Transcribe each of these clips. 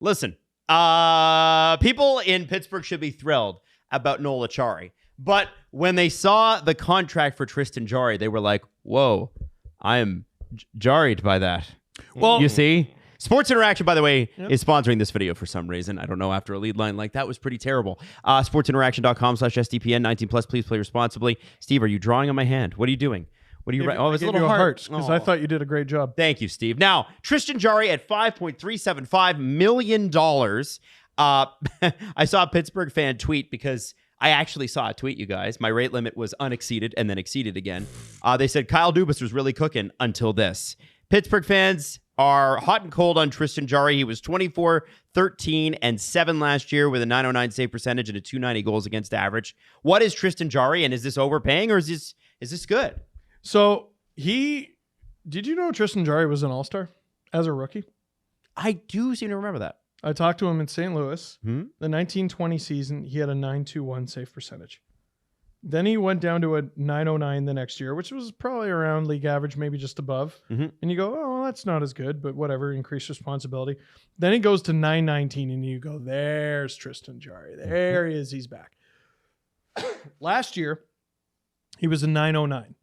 Listen, people in Pittsburgh should be thrilled about Noel Acciari. But when they saw the contract for Tristan Jarry, they were like, whoa, I am jarried by that. Well, you see? Sports Interaction, by the way, is sponsoring this video for some reason. I don't know, after a lead line like that was pretty terrible. Sportsinteraction.com/SDPN, 19 plus. Please play responsibly. Steve, are you drawing on my hand? What are you doing? What are you writing? Oh, it's a little heart. Because I thought you did a great job. Thank you, Steve. Now, Tristan Jarry at $5.375 million. I saw a Pittsburgh fan tweet because I actually saw a tweet, you guys. My rate limit was unexceeded and then exceeded again. They said Kyle Dubas was really cooking until this. Pittsburgh fans are hot and cold on Tristan Jarry. He was 24, 13, and 7 last year with a .909 save percentage and a .290 goals against average. What is Tristan Jarry, and is this overpaying or is this good? So did you know Tristan Jarry was an all-star as a rookie? I do seem to remember that. I talked to him in St. Louis. The 1920 season, he had a .921 save percentage. Then he went down to a .909 the next year, which was probably around league average, maybe just above. And you go, oh, well, that's not as good, but whatever, increased responsibility. Then he goes to .919, and you go, there's Tristan Jarry. There he is. He's back. Last year, he was a .909,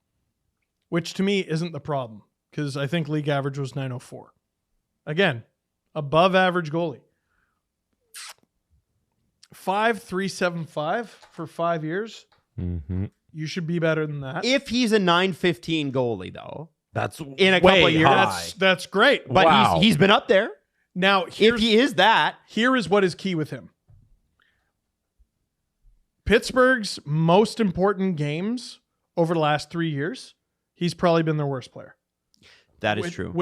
which to me isn't the problem because I think league average was .904. Again, above average goalie. 5.375 for 5 years. You should be better than that. If he's a .915 goalie, though, that's in a couple of years. High. That's great. But he's been up there. Now, if he is that, here is what is key with him. Pittsburgh's most important games over the last 3 years, he's probably been their worst player. That is true.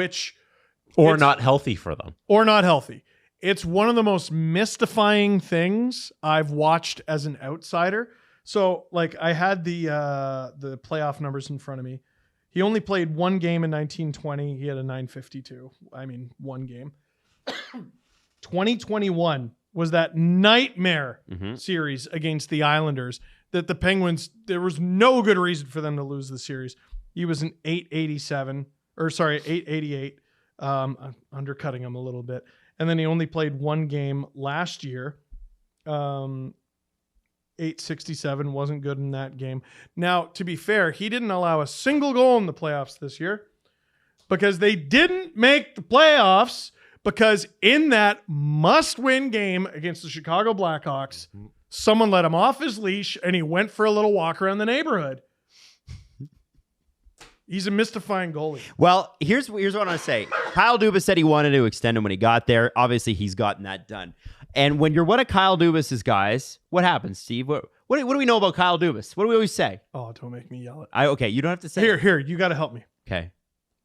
Or not healthy for them. Or not healthy. It's one of the most mystifying things I've watched as an outsider. So, like, I had the playoff numbers in front of me. He only played one game in 1920. He had a .952. I mean, one game. 2021 was that nightmare series against the Islanders that the Penguins, there was no good reason for them to lose the series. He was an 888, undercutting him a little bit. And then he only played one game last year. 867 wasn't good in that game. Now, to be fair, he didn't allow a single goal in the playoffs this year because they didn't make the playoffs because in that must-win game against the Chicago Blackhawks, someone let him off his leash and he went for a little walk around the neighborhood. He's a mystifying goalie. Well, here's what I want to say. Kyle Dubas said he wanted to extend him when he got there. Obviously, he's gotten that done. And when you're one of Kyle Dubas's guys, what happens, Steve? What do we know about Kyle Dubas? What do we always say? Oh, don't make me yell it. Okay, you don't have to say Here, you got to help me. Okay.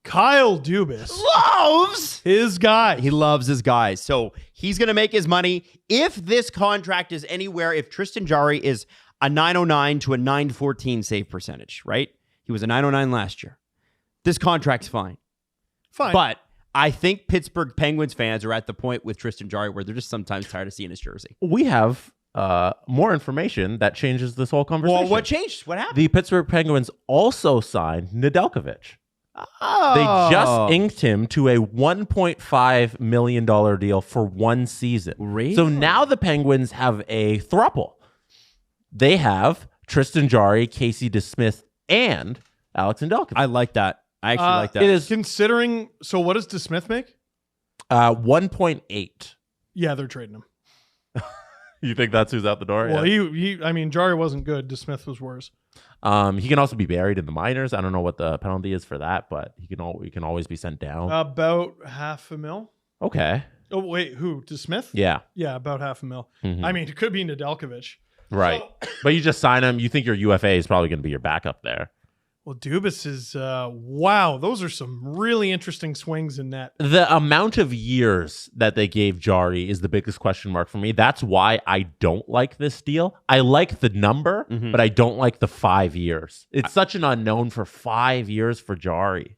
Kyle Dubas loves his guys. He loves his guys. So he's going to make his money. If this contract is anywhere, if Tristan Jarry is a .909 to a .914 save percentage, right? He was a .909 last year. This contract's fine. But I think Pittsburgh Penguins fans are at the point with Tristan Jarry where they're just sometimes tired of seeing his jersey. We have more information that changes this whole conversation. Well, what changed? What happened? The Pittsburgh Penguins also signed Nedeljkovic. Oh. They just inked him to a $1.5 million deal for 1 season. Really? So now the Penguins have a throuple. They have Tristan Jarry, Casey DeSmith, and Alex Nedeljkovic. I like that. I actually like that. It is considering. So what does DeSmith make? 1.8. Yeah, they're trading him. You think that's who's out the door? Well, I mean, Jarry wasn't good. DeSmith was worse. He can also be buried in the minors. I don't know what the penalty is for that, but he can always be sent down. About $500,000. Okay. Oh wait, who? DeSmith? Yeah. Yeah, about $500,000. Mm-hmm. I mean, it could be Nedeljkovic. Right. But you just sign him. You think your UFA is probably going to be your backup there. Well, Dubas is, wow, those are some really interesting swings in that. The amount of years that they gave Jarry is the biggest question mark for me. That's why I don't like this deal. I like the number, but I don't like the 5 years. It's such an unknown for 5 years for Jarry.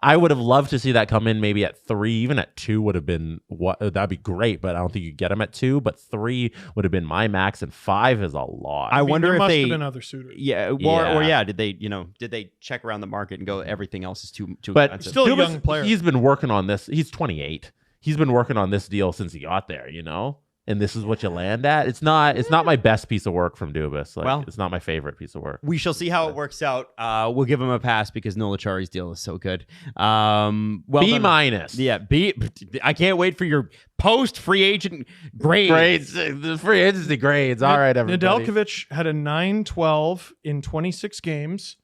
I would have loved to see that come in maybe at 3, even at 2 would have been that'd be great, but I don't think you get him at 2, but 3 would have been my max and 5 is a lot. I wonder if there must they have been other suitors. Yeah, or did they check around the market and go everything else is too but expensive? Still a young player. He's been working on this. He's 28. he's been working on this deal since he got there, you know? And this is what you land at. It's not my best piece of work from Dubas. Like, Well, it's not my favorite piece of work. We shall see how it works out. We'll give him a pass because Nola Chari's deal is so good. B minus. Yeah, B. I can't wait for your post free agent grades. The free agency grades. All right, everybody. Nedeljkovic had a 9-12 in 26 games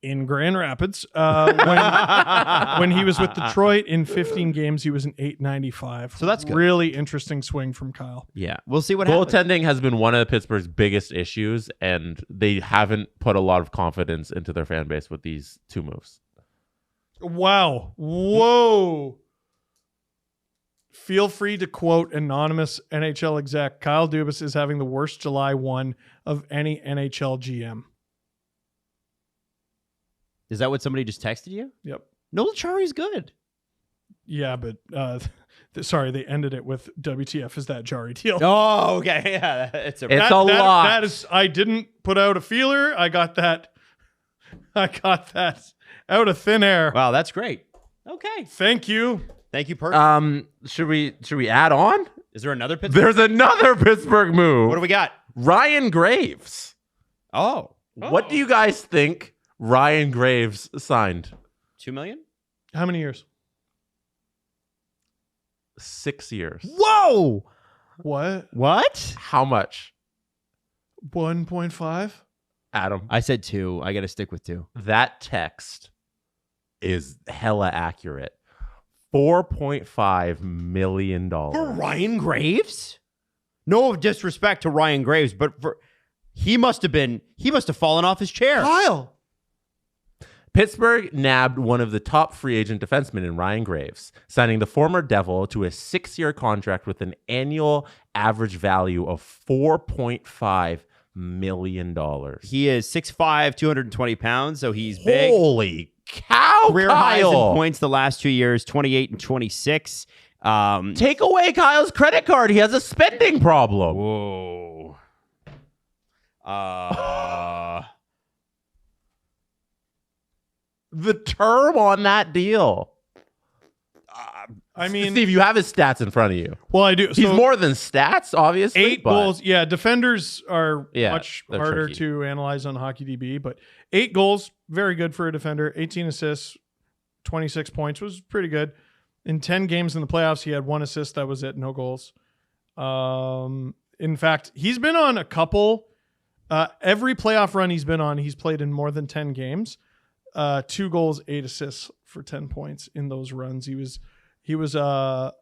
in Grand Rapids. When he was with Detroit in 15 games, he was an 895. So that's good. Really interesting swing from Kyle. Yeah, we'll see what happens. Goaltending has been one of Pittsburgh's biggest issues, and they haven't put a lot of confidence into their fan base with these two moves. Wow. Whoa. Feel free to quote anonymous NHL exec. Kyle Dubas is having the worst July 1 of any NHL GM. Is that what somebody just texted you? Yep. Nola Chari's good. Yeah, but sorry, they ended it with WTF is that Jarry deal. Oh, okay. Yeah, it's a lot. That is, I didn't put out a feeler. I got that out of thin air. Wow, that's great. Okay. Thank you. Thank you, Perk. Should we add on? Is there another Pittsburgh? There's another Pittsburgh move. What do we got? Ryan Graves. Oh. What do you guys think Ryan Graves signed? $2 million? How many years? 6 years. Whoa! What? How much? 1.5? Adam. I said 2. I got to stick with 2. That text is hella accurate. $4.5 million. For Ryan Graves? No disrespect to Ryan Graves, but he must have fallen off his chair. Kyle. Pittsburgh nabbed one of the top free agent defensemen in Ryan Graves, signing the former Devil to a 6-year contract with an annual average value of $4.5 million. He is 6'5", 220 pounds, so he's big. Holy cow, Career highs in Kyle. points the last 2 years, 28 and 26. Take away Kyle's credit card. He has a spending problem. Whoa. The term on that deal. I mean, Steve, you have his stats in front of you. well, I do. He's more than stats, obviously. 8 but goals. Yeah, defenders are Yeah, much they're harder tricky. to analyze on HockeyDB, but 8 goals, very good for a defender. 18 assists, 26 points was pretty good. In 10 games in the playoffs, he had 1 assist. That was it. No goals. In fact, he's been on a couple. Every playoff run he's been on, he's played in more than 10 games. 2 goals, 8 assists for 10 points in those runs. He was I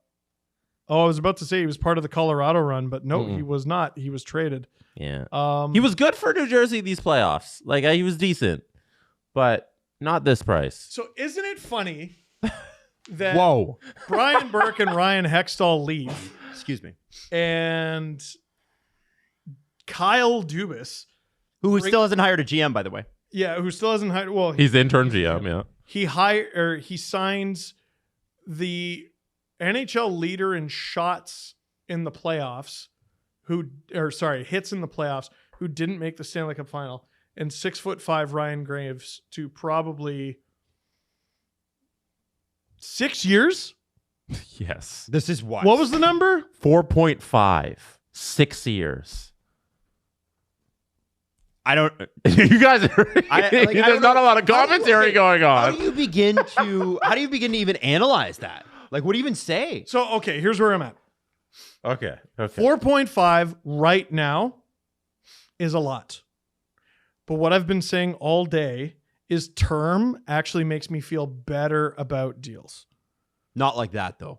was about to say he was part of the Colorado run, but no, he was not. He was traded. Yeah. He was good for New Jersey these playoffs. Like, he was decent, but not this price. So isn't it funny that Whoa. Brian Burke and Ryan Hextall leave Excuse me. and Kyle Dubas, Who still hasn't hired a GM, by the way. who still hasn't hired, well, He's intern GM, yeah. he signs the NHL leader in shots in the playoffs, hits in the playoffs, who didn't make the Stanley Cup final, and 6'5" Ryan Graves to probably 6 years. Yes. This is what? What was the number? 4.5. 6 years. I don't. You guys are. I There's don't not know. a lot of commentary going How on. do you begin to even analyze that? Like, what do you even say? So, okay, here's where I'm at. Okay. 4.5 right now is a lot. But what I've been saying all day is term actually makes me feel better about deals. Not like that, though.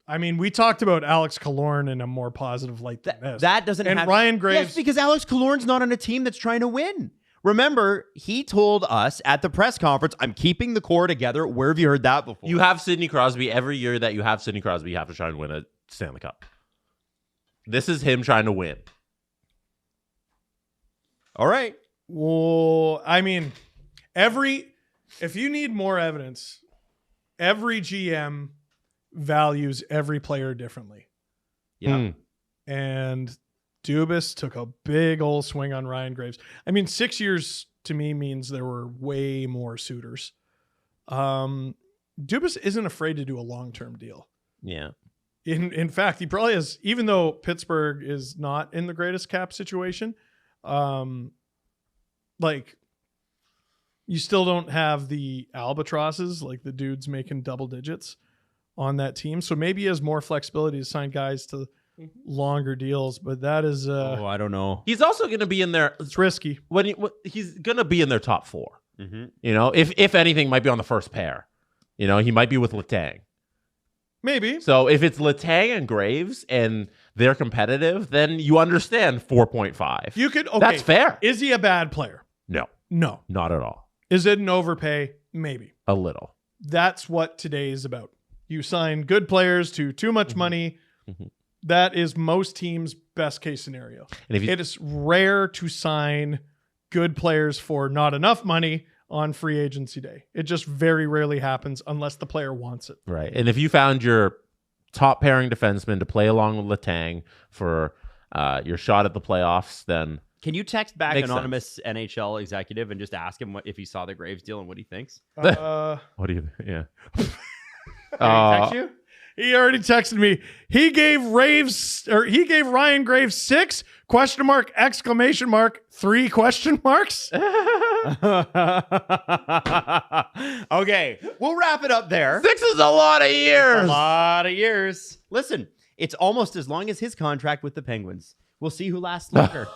I mean, we talked about Alex Killorn in a more positive light than this. That doesn't and have... Ryan Graves. Yes, because Alex Killorn's not on a team that's trying to win. Remember, he told us at the press conference, I'm keeping the core together. Where have you heard that before? You have Sidney Crosby. Every year that you have Sidney Crosby, you have to try and win a Stanley Cup. This is him trying to win. All right. Well, I mean, if you need more evidence, every GM values every player differently. Yeah. And Dubas took a big old swing on Ryan Graves. I mean, 6 years to me means there were way more suitors. Dubas isn't afraid to do a long-term deal. Yeah. In fact, he probably has, even though Pittsburgh is not in the greatest cap situation, like you still don't have the albatrosses, like the dudes making double digits on that team. So maybe he has more flexibility to sign guys to longer deals, but that is I don't know. He's also going to be in there. it's risky. He's going to be in their top 4. You know, if anything, might be on the first pair. You know, he might be with Letang. Maybe. So if it's Letang and Graves and they're competitive, then you understand 4.5. You could. Okay, that's fair. Is he a bad player? No, not at all. Is it an overpay? Maybe. A little. That's what today is about. You sign good players to too much money. That is most teams' best case scenario. And it is rare to sign good players for not enough money on free agency day. It just very rarely happens unless the player wants it. Right. And if you found your top pairing defenseman to play along with Letang for your shot at the playoffs, then Can you text back Makes anonymous NHL executive and just ask him if he saw the Graves deal and what he thinks? what do you yeah. Did he text you? He already texted me. He gave Ryan Graves 6 ? 3 question marks. Okay, we'll wrap it up there. 6 is a lot of years. A lot of years. Listen, it's almost as long as his contract with the Penguins. We'll see who lasts longer.